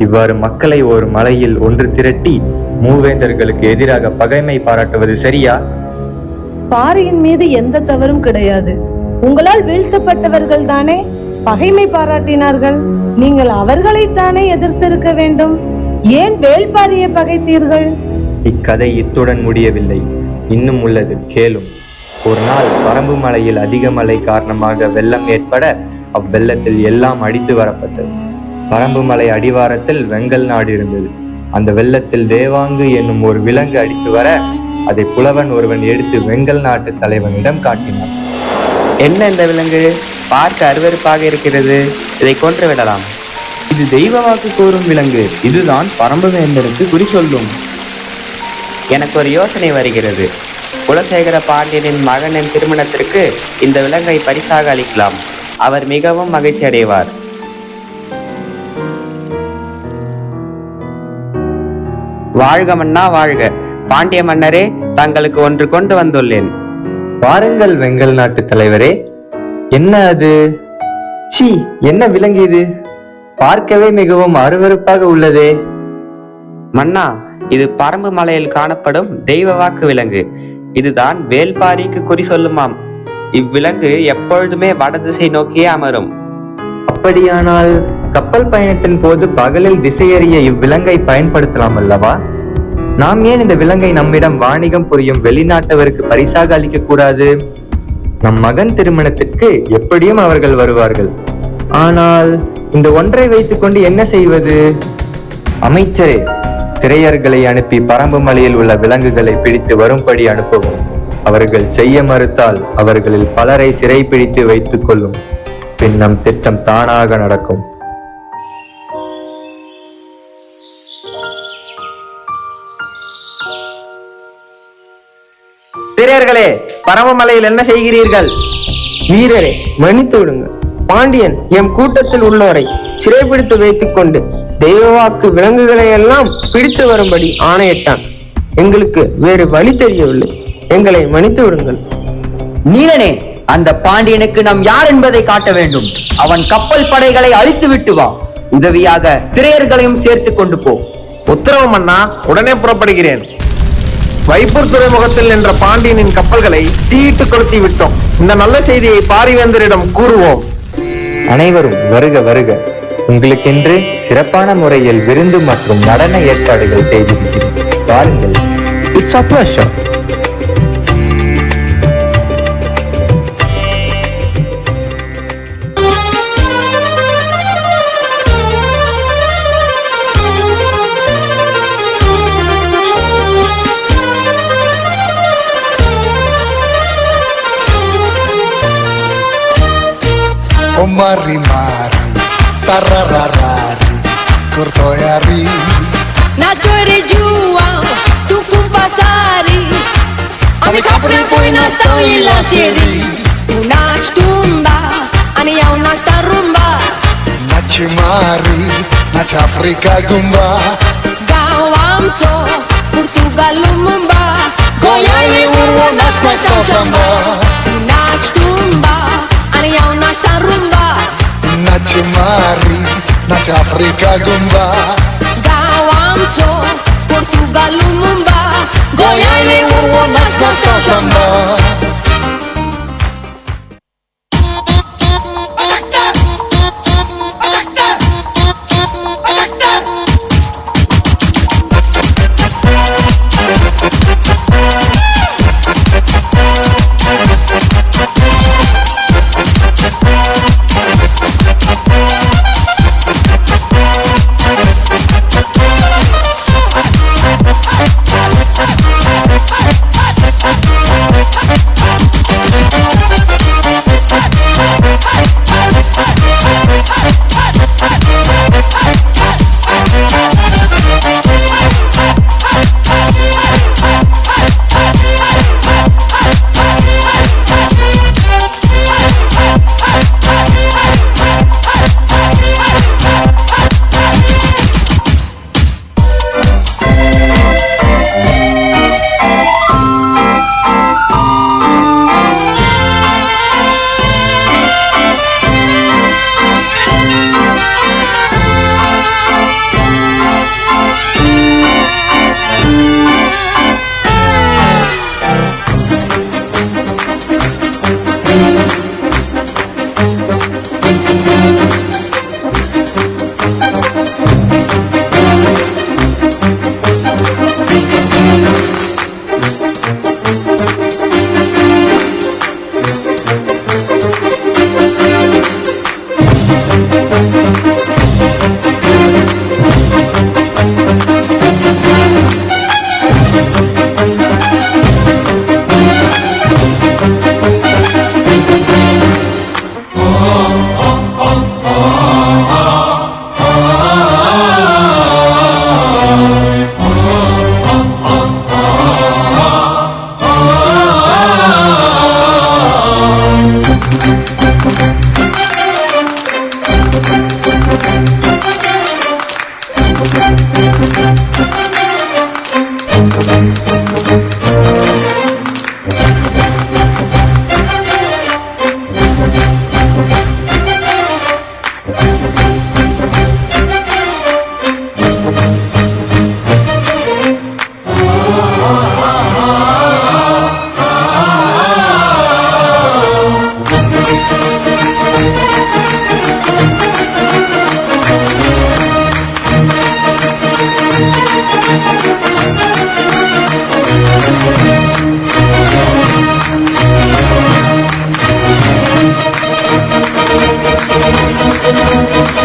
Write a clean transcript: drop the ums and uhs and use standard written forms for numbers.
இவ்வாறு மக்களை ஒரு மலையில் ஒன்று திரட்டி மூவேந்தர்களுக்கு எதிராக பகைமை பாராட்டுவது சரியா? பாரியின் மீது எந்த தவறும் கிடையாது. உங்களால் வீழ்த்தப்பட்டவர்கள் தானே பகைமை பாராட்டினார்கள். நீங்கள் அவர்களைத்தானே எதிர்த்திருக்க வேண்டும். ஏன் வேள்பாரியை பகைத்தீர்கள்? இக்கதை இத்துடன் முடியவில்லை, இன்னும் உள்ளது, கேளும். ஒரு நாள் பரம்பு மலையில் அதிக மழை காரணமாக வெள்ளம் ஏற்பட அவ்வெள்ளத்தில் எல்லாம் அடித்து வரப்பட்டது. பரம்பு மலை அடிவாரத்தில் வெங்கல் நாடு இருந்தது. அந்த வெள்ளத்தில் தேவாங்கு என்னும் ஒரு விலங்கு அடித்து வர அதை புலவன் ஒருவன் எடுத்து வெங்கல் நாட்டு தலைவனிடம் காட்டினான். என்ன இந்த விலங்கு? பார்க்க அருவருப்பாக இருக்கிறது, இதை கொன்று விடலாம். இது தெய்வ வாக்கு கூறும் விலங்கு, இதுதான் பரம்பு வேந்தருக்கு குறி சொல்லும். எனக்கு ஒரு யோசனை வருகிறது. குலசேகர பாண்டியனின் மகனின் திருமணத்திற்கு இந்த விலங்கை பரிசாக அளிக்கலாம். அவர் மிகவும் மகிழ்ச்சி அடைவார். வாழ்க மன்னா வாழ்க! பாண்டிய மன்னரே, தங்களுக்கு ஒன்று கொண்டு வந்துள்ளேன். பாருங்கள் வெங்கல் நாட்டு தலைவரே, என்ன அது? சீ, என்ன விலங்கு இது? பார்க்கவே மிகவும் அருவருப்பாக உள்ளதே. மன்னா, இது பரம்பு மலையில் காணப்படும் தெய்வ வாக்கு விலங்கு. இதுதான் வேள்பாரிக்கு குறி சொல்லுமாம். இவ்விலங்கு எப்பொழுதுமே வடதிசை நோக்கியே அமரும். அப்படியானால் கப்பல் பயணத்தின் போது பகலில் திசையறிய இவ்விலங்கை பயன்படுத்தலாம் அல்லவா? நாம் ஏன் இந்த விலங்கை நம்மிடம் வாணிகம் புரியும் வெளிநாட்டவருக்கு பரிசாக அளிக்க கூடாது? நம் மகன் திருமணத்திற்கு எப்படியும் அவர்கள் வருவார்கள். ஆனால் இந்த ஒன்றை வைத்துக் கொண்டு என்ன செய்வது? அமைச்சரே, திரையர்களை அனுப்பி பரம்பு மலையில் உள்ள விலங்குகளை பிடித்து வரும்படி அனுப்பவும். அவர்கள் செய்ய மறுத்தால் அவர்களில் பலரை சிறை பிடித்து வைத்துக் கொள்ளும். பின் நம் திட்டம் தானாக நடக்கும். திரையர்களே, பரம்பு மலையில் என்ன செய்கிறீர்கள்? வீரரே, மன்னித்து விடுங்கள். பாண்டியன் எம் கூட்டத்தில் உள்ளோரை சிறைபிடித்து வைத்துக் கொண்டு தெய்வவாக்கு விலங்குகளை எல்லாம் பிடித்து வரும்படி ஆணையிட்டான். எங்களுக்கு வேறு வழி தெரியவில்லை. எங்களை மன்னித்து விடுங்கள். நீலனே, அந்த பாண்டியனுக்கு நாம் யார் என்பதை காட்ட வேண்டும். அவன் கப்பல் படைகளை அழித்து விட்டு வா. உதவியாக திரையர்களையும் சேர்த்து கொண்டு போ. உத்தரவு மன்னா, உடனே புறப்படுகிறேன். வைப்பூர் துறைமுகத்தில் நின்ற பாண்டியனின் கப்பல்களை தீயிட்டு கொளுத்தி விட்டோம். இந்த நல்ல செய்தியை பாரிவேந்தரிடம் கூறுவோம். அனைவரும் வருக வருக. உங்களுக்கென்று சிறப்பான முறையில் விருந்து மற்றும் நடன ஏற்பாடுகள் செய்திருக்கிறேன். பாருங்கள். It's a pleasure. Mari mari, tarararari, cortoiari. Nacho eri juang, tu kumpasari. Ami kapre poi nasta ila seri. Unas tumba, ani ya unas tarumba. Nachi mari, nach Afrika gumba. Gawam to, Portugal lumumba. Goyani urwo nas nasta samba. Unas tumba, ani ya unas tarumba. Nachi mari, nach Afrika gumba. Gawam to, Portugal lumumba. Goyani urwo nas nasta samba. Thank you.